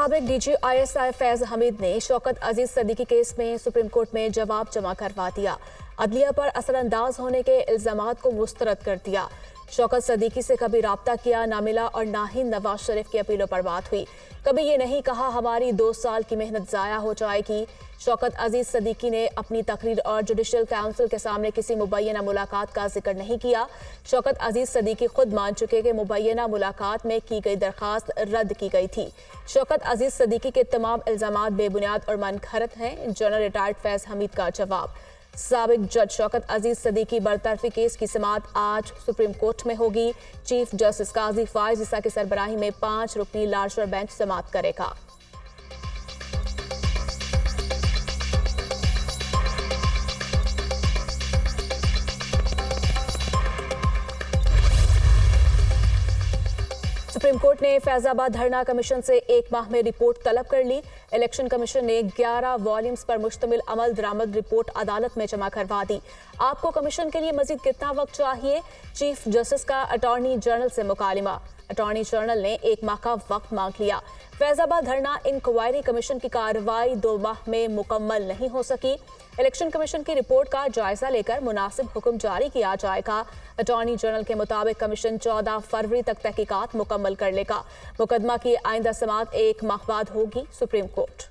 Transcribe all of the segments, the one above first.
साबिक DG ISI Faiz Hamid ने शौकत अजीज Siddiqui case में सुप्रीम कोर्ट में जवाब जमा करवा दिया। अदलिया पर असरअंदाज होने के इल्जामात को मुस्तरद कर दिया। शौकत सदीकी से कभी राब्ता किया ना मिला और ना ही नवाज शरीफ की अपीलों पर बात हुई। कभी ये नहीं कहा हमारी 2 साल की मेहनत जाया हो जाएगी। शौकत अजीज सदीकी ने अपनी तकरीर और जुडिशल काउंसिल के सामने किसी मुबैना मुलाकात का जिक्र नहीं किया। शौकत अजीज सदीकी खुद मान चुके कि मुबैना मुलाकात में की गई दरखास्त रद्द की गई थी। शौकत अजीज सदीकी के तमाम इल्जामात बेबुनियाद और मनगढ़ंत हैं। जनरल रिटायर्ड फैज हमीद का जवाब। साबिक जज शौकत अजीज सदीकी बरतरफी केस की समाअत आज सुप्रीम कोर्ट में होगी। चीफ जस्टिस काजी फाइज ईसा की सरबराही में 5 रुकनी लार्जर बेंच समाअत करेगा। सुप्रीम कोर्ट ने फैजाबाद धरना कमीशन से 1 माह में रिपोर्ट तलब कर ली। इलेक्शन कमीशन ने 11 वॉल्यूम्स पर मुश्तमिल अमल दरामद रिपोर्ट अदालत में जमा करवा दी। आपको कमीशन के लिए मजीद कितना वक्त चाहिए? चीफ जस्टिस का अटॉर्नी जनरल से मुकालिमा। अटॉर्नी जनरल ने 1 माह का वक्त मांग लिया। फैजाबाद धरना इंक्वायरी कमीशन की कार्रवाई 2 माह में मुकम्मल नहीं हो सकी। इलेक्शन कमीशन की रिपोर्ट का जायजा लेकर मुनासिब हुक्म जारी किया जाएगा। अटॉर्नी जनरल के मुताबिक कमीशन 14 फरवरी तक तहकीकात मुकम्मल कर लेगा। मुकदमा की आइंदा समाअत 1 माह बाद होगी। सुप्रीम कोर्ट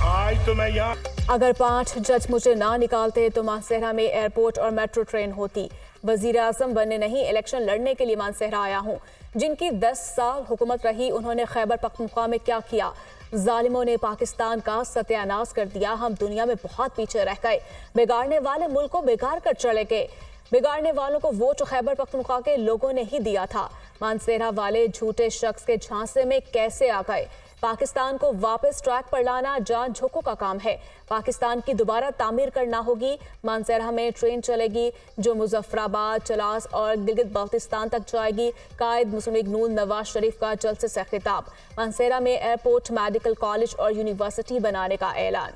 आज तो मैं यहाँ अगर 5 जज मुझे ना निकालते तो मानसेहरा में एयरपोर्ट और मेट्रो ट्रेन होती। वजीर आजम बनने नहीं इलेक्शन लड़ने के लिए मानसेहरा आया हूँ। जिनकी 10 साल हुकूमत रही उन्होंने खैबर पख्तूनख्वा में क्या किया? जालिमों ने पाकिस्तान का सत्यानाश कर दिया। हम दुनिया में बहुत पीछे रह गए। बिगाड़ने वाले मुल्क को बिगाड़ कर चले गए। बिगाड़ने वालों को वोट खैबर पख्तूनख्वा के लोगों ने ही दिया था। मानसेहरा वाले झूठे शख्स के झांसे में कैसे आ गए? पाकिस्तान को वापस ट्रैक पर लाना जान झोंकों का काम है। पाकिस्तान की दोबारा तामीर करना होगी। मानसेहरा में ट्रेन चलेगी जो मुजफ्फराबाद, चलास और गिलगित बाल्तिस्तान तक जाएगी। कायद मुस्लिम लीग नून नवाज शरीफ का जलसे से खिताब। मानसेहरा में एयरपोर्ट, मेडिकल कॉलेज और यूनिवर्सिटी बनाने का ऐलान।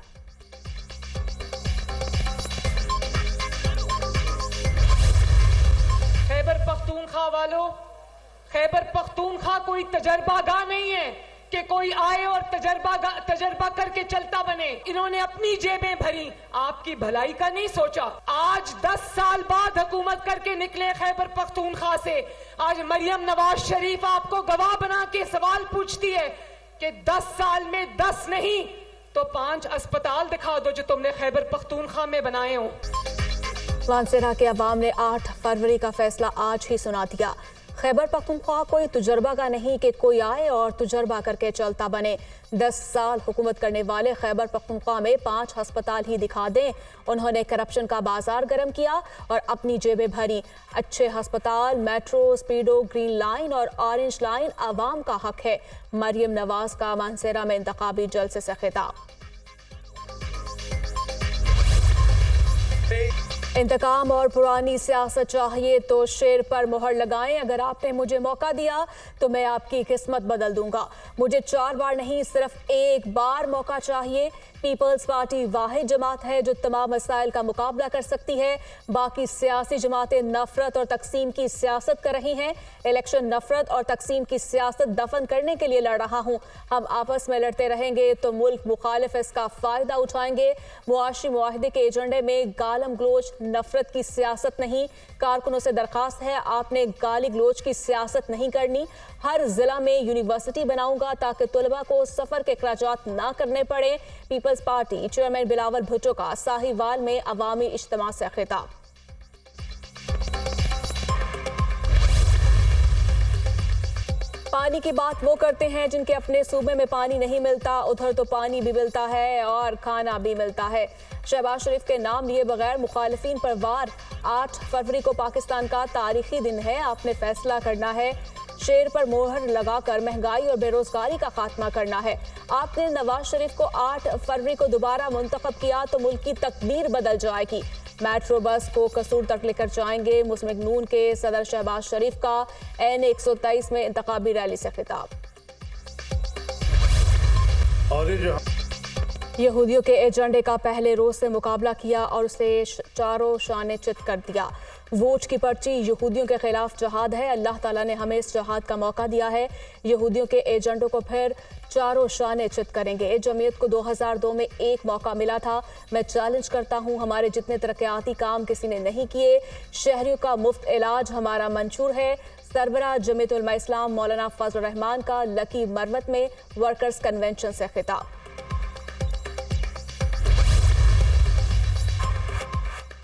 खैबर पख्तूनख्वा वालों, खैबर पख्तूनख्वा कोई तजर्बागाह नहीं है कि कोई आए और तजर्बा करके चलता बने। इन्होंने अपनी जेबें भरी, आपकी भलाई का नहीं सोचा। आज 10 साल बाद हुकूमत करके निकले खैबर पख्तूनख्वा से। आज मरियम नवाज शरीफ आपको गवाह बना के सवाल पूछती है कि 10 साल में 10 नहीं तो 5 अस्पताल दिखा दो जो तुमने खैबर पख्तूनख्वा में बनाए हो। मानसेहरा के अवाम ने 8 फरवरी का फैसला आज ही सुना दिया। खैबर पख्तूनख्वा कोई तजुर्बा का नहीं कि कोई आए और तजुर्बा करके चलता बने। 10 साल हुकूमत करने वाले खैबर पख्तूनख्वा में 5 अस्पताल ही दिखा दें। उन्होंने करप्शन का बाजार गर्म किया और अपनी जेबें भरी। अच्छे अस्पताल, मेट्रो, स्पीडो, ग्रीन लाइन और ऑरेंज लाइन आवाम का हक है। मरियम नवाज का मानसेहरा में इंतखाबी जलसे से खिताब। इंतकाम और पुरानी सियासत चाहिए तो शेर पर मोहर लगाएं। अगर आपने मुझे मौका दिया तो मैं आपकी किस्मत बदल दूंगा। मुझे 4 बार नहीं सिर्फ 1 बार मौका चाहिए। पीपल्स पार्टी वाहिद जमात है जो तमाम मसाइल का मुकाबला कर सकती है। बाकी सियासी जमातें नफरत और तकसीम की सियासत कर रही हैं। इलेक्शन नफरत और तकसीम की सियासत दफन करने के लिए लड़ रहा हूँ। हम आपस में लड़ते रहेंगे तो मुल्क मुखालिफ इसका फायदा उठाएंगे। मुआशी मुआहदे के एजेंडे में गालम गलोच, नफरत की सियासत नहीं। कारकुनों से दरखास्त है आपने गाली गलोच की सियासत नहीं करनी। हर जिला में यूनिवर्सिटी बनाऊंगा ताकि तलबा को सफर के अखराजात ना करने पड़े। Peoples Party chairman Bilawal Bhutto का साहिवाल में अवामी इज्तिमा से खिताब। पानी की बात वो करते हैं जिनके अपने सूबे में पानी नहीं मिलता। उधर तो पानी भी मिलता है और खाना भी मिलता है। शहबाज शरीफ के नाम लिए बगैर मुखालिफिन पर वार। 8 फरवरी को पाकिस्तान का तारीखी दिन है। आपने फैसला करना है। शेर पर मोहर लगाकर महंगाई और बेरोजगारी का खात्मा करना है। आपने नवाज शरीफ को 8 फरवरी को दोबारा मुंतखब किया तो मुल्क की तकदीर बदल जाएगी। मेट्रो बस को कसूर तक लेकर जाएंगे। मुस्लिम लीग नून के सदर शहबाज शरीफ का एन 123 में इंतखाबी रैली से खिताब। और ये जो यहूदियों के एजेंडे का पहले रोज से मुकाबला किया और उसे चारों शाने चित कर दिया। वोट की पर्ची यहूदियों के खिलाफ जहाद है। अल्लाह ताला ने हमें इस जहाद का मौका दिया है। यहूदियों के एजेंडों को फिर चारों शाने चित करेंगे। जमीयत को 2002 में एक मौका मिला था। मैं चैलेंज करता हूं, हमारे जितने तरक्याती काम किसी ने नहीं किए। शहरियों का मुफ्त इलाज हमारा मंशूर है। सरबराह जमीयत उलमा इस्लाम मौलाना फजल रहमान का लकी मरवत में वर्कर्स कन्वेंशन से खिताब।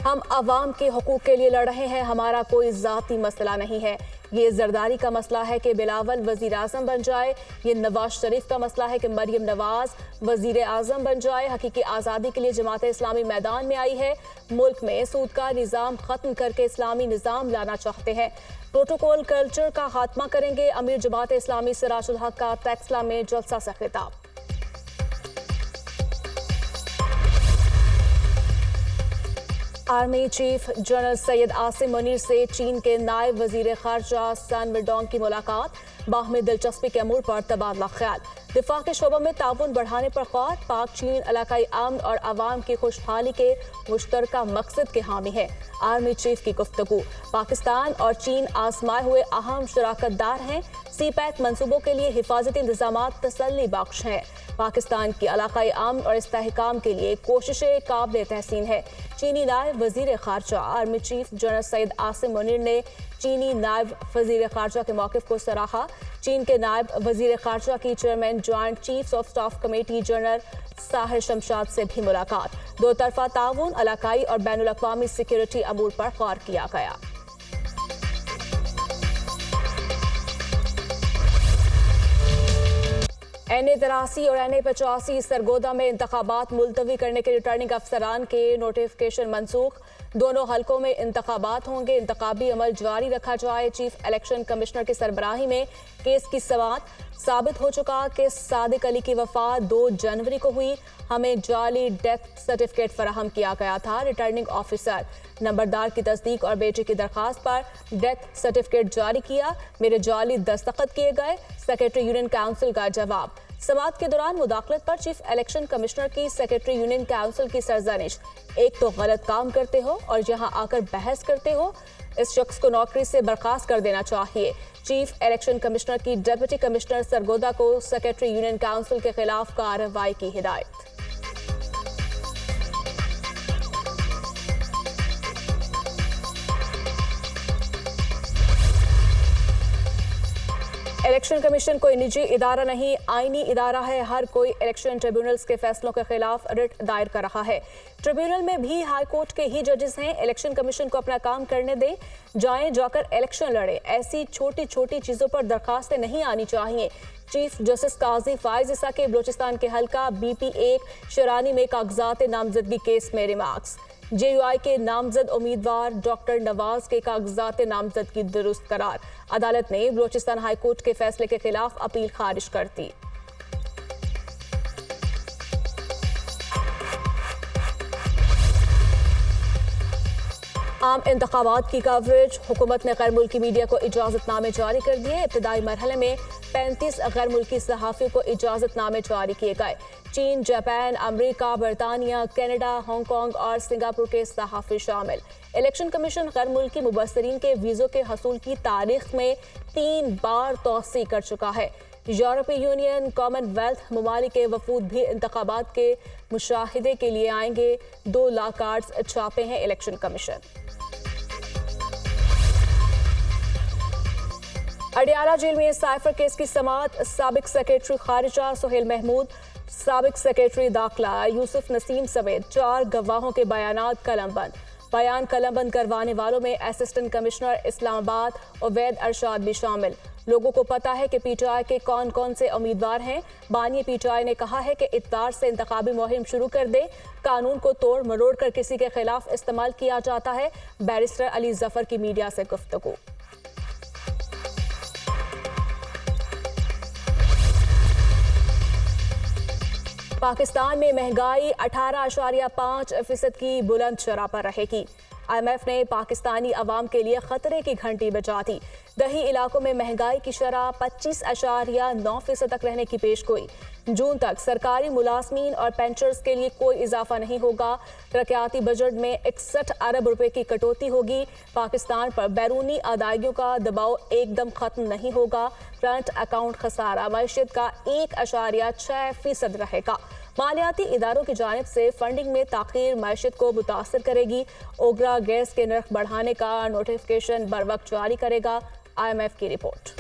हम अवाम के हुकूक के लिए लड़ रहे हैं, हमारा कोई ज़ाती मसला नहीं है। ये जरदारी का मसला है कि बिलावल वजीर आज़म बन जाए। ये नवाज शरीफ का मसला है कि मरियम नवाज वजीर आज़म बन जाए। हकीकी आज़ादी के लिए जमात इस्लामी मैदान में आई है। मुल्क में सूद का निज़ाम ख़त्म करके इस्लामी निज़ाम लाना चाहते हैं। प्रोटोकॉल कल्चर का खात्मा करेंगे। अमीर जमात इस्लामी सिराजुल हक का टेक्सला में जलसा से खिताब। Army chief general Syed Asim Munir से चीन के नायब वजीर खारजा सन वेडोंग की मुलाकात। बाहमी दिलचस्पी के अमूर पर तबादला ख्याल। दिफा के शोबों में ताउन बढ़ाने पर ख्वार। पाक चीन इलाकाई अमन और आवाम की खुशहाली के मुश्तरका मकसद के हामी है। आर्मी चीफ की गुफ्तगू। पाकिस्तान और चीन आजमाए हुए अहम शराकतदार हैं। सी पैक मनसूबों के लिए हिफाजती इंतजामात तसल्ली बख्श हैं। पाकिस्तान की इलाकाई अमन और इस्तेहकाम के लिए कोशिशें काबिल तहसीन है। चीनी नायब वजीर खारजा army chief general Syed Asim Munir ने चीनी नायब वजीर खारजा के मौक़िफ़ को सराहा। चीन के नायब वजीर खारजा की chairman joint chiefs of staff committee general Sahir Shamshad से भी मुलाकात। दो तरफा ताउन, इलाकाई और बैनुल अक़वामी सिक्योरिटी अमूर पर गौर किया गया। NA-83 और NA-85 सरगोदा में इंतखाबात मुलतवी करने के रिटर्निंग अफसरान के नोटिफिकेशन मनसूख। दोनों हलकों में इंतखाबात होंगे। इंतखाबी अमल जारी रखा जाए। चीफ इलेक्शन कमिश्नर की सरबराही में केस की समाअत। साबित हो चुका कि सादिक अली की वफात 2 जनवरी को हुई। हमें जाली डेथ सर्टिफिकेट फराहम किया गया था। रिटर्निंग ऑफिसर नंबरदार की तस्दीक और बेटे की दरखास्त पर डेथ सर्टिफिकेट जारी किया। मेरे जाली दस्तखत किए गए। सेक्रेटरी यूनियन काउंसिल का जवाब। समाअत के दौरान मुदाखलत पर चीफ इलेक्शन कमिश्नर की सेक्रेटरी यूनियन काउंसिल की सरजनिश। एक तो गलत काम करते हो और यहाँ आकर बहस करते हो। इस शख्स को नौकरी से बर्खास्त कर देना चाहिए। चीफ इलेक्शन कमिश्नर की डिप्टी कमिश्नर सरगोदा को सेक्रेटरी यूनियन काउंसिल के खिलाफ कार्रवाई की हिदायत। इलेक्शन कमीशन कोई निजी इदारा नहीं, आईनी इदारा है। हर कोई इलेक्शन ट्रिब्यूनल्स के फैसलों के खिलाफ रिट दायर कर रहा है। ट्रिब्यूनल में भी हाई कोर्ट के ही जजेस हैं। इलेक्शन कमीशन को अपना काम करने दें। जाकर इलेक्शन लड़े। ऐसी छोटी छोटी चीज़ों पर दरखास्तें नहीं आनी चाहिए। चीफ जस्टिस काजी फाइज ईसा के बलूचिस्तान के हल्का BP-1 शरानी में कागजात नामजदगी केस में रिमार्क्स। JUI के नामजद उम्मीदवार डॉक्टर नवाज के कागजात नामजदगी दुरुस्त करार। अदालत ने बलूचिस्तान हाई कोर्ट के फैसले के खिलाफ अपील खारिज कर दी। आम इंतखाबात की कवरेज। हुकूमत ने गैर मुल्की मीडिया को इजाजतनामे जारी कर दिए। इब्तदाई मरहले में 35 गैर मुल्की सहाफ़ियों को इजाजतनामे जारी किए गए। चीन, जापान, अमेरिका, बरतानिया, कनाडा, हांगकांग और सिंगापुर के सहाफ़ी शामिल। इलेक्शन कमीशन गैर मुल्की मुबस्सिरीन के वीज़ों के हसूल की तारीख में 3 बार तौसी कर चुका है। यूरोपीय यूनियन, कॉमनवेल्थ ममालिक के वफूद भी इंतखाबात के मुशाहिदे के लिए आएंगे। 2 लाख कार्ड्स छापे हैं इलेक्शन कमीशन। अडियाला जेल में साइफर केस की समाअत। साबिक सेक्रेटरी खारिजा सुहेल महमूद, साबिक सेक्रेटरी दाखिला यूसुफ नसीम समेत 4 गवाहों के बयानात कलमबंद। बयान कलमबंद करवाने वालों में असिस्टेंट कमिश्नर इस्लामाबाद उवैद अरशाद भी शामिल। लोगों को पता है कि PTI के कौन कौन से उम्मीदवार हैं। बानी PTI ने कहा है कि इत्तार से इंतखाबी मुहिम शुरू कर दे। कानून को तोड़ मरोड़ कर किसी के खिलाफ इस्तेमाल किया जाता है। बैरिस्टर अली जफर की मीडिया से गुफ्तगू। पाकिस्तान में महंगाई 18.5% की बुलंद शरह पर रहेगी। IMF ने पाकिस्तानी अवाम के लिए खतरे की घंटी बजा दी। दही इलाकों में महंगाई की शरह 25.9% तक रहने की पेशगोई। जून तक सरकारी मुलाजमीन और पेंशनर्स के लिए कोई इजाफा नहीं होगा। तरक्याती बजट में 61 अरब रुपए की कटौती होगी। पाकिस्तान पर बैरूनी अदायगियों का दबाव एकदम खत्म नहीं होगा। करंट अकाउंट खसारा मईशत का 1.6% रहेगा। मालियाती इदारों की जानिब से फंडिंग में ताखीर मईशत को मुतासर करेगी। ओगरा गैस के नर्ख बढ़ाने का नोटिफिकेशन बर वक्त जारी करेगा। IMF की रिपोर्ट।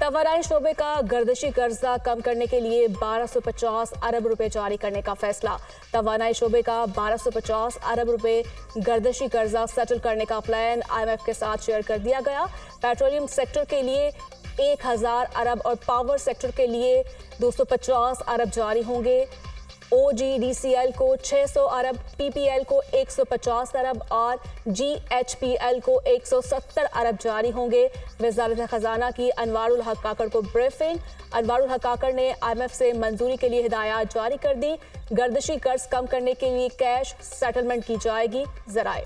तवानाई शोबे का गर्दिशी कर्जा कम करने के लिए 1250 अरब रुपए जारी करने का फैसला। तवानाई शोबे का 1250 अरब रुपए गर्दिशी कर्जा सेटल करने का प्लान IMF के साथ शेयर कर दिया गया। पेट्रोलियम सेक्टर के लिए 1000 अरब और पावर सेक्टर के लिए 250 अरब जारी होंगे। OGDCL को 600 अरब, PPL को 150 अरब और GHPL को 170 अरब जारी होंगे। वज़ारत खजाना की अनवारुल हक काकड़ को ब्रीफिंग। अनवारुल हक काकड़ ने IMF से मंजूरी के लिए हिदायत जारी कर दी। गर्दिशी कर्ज कम करने के लिए कैश सेटलमेंट की जाएगी। जराए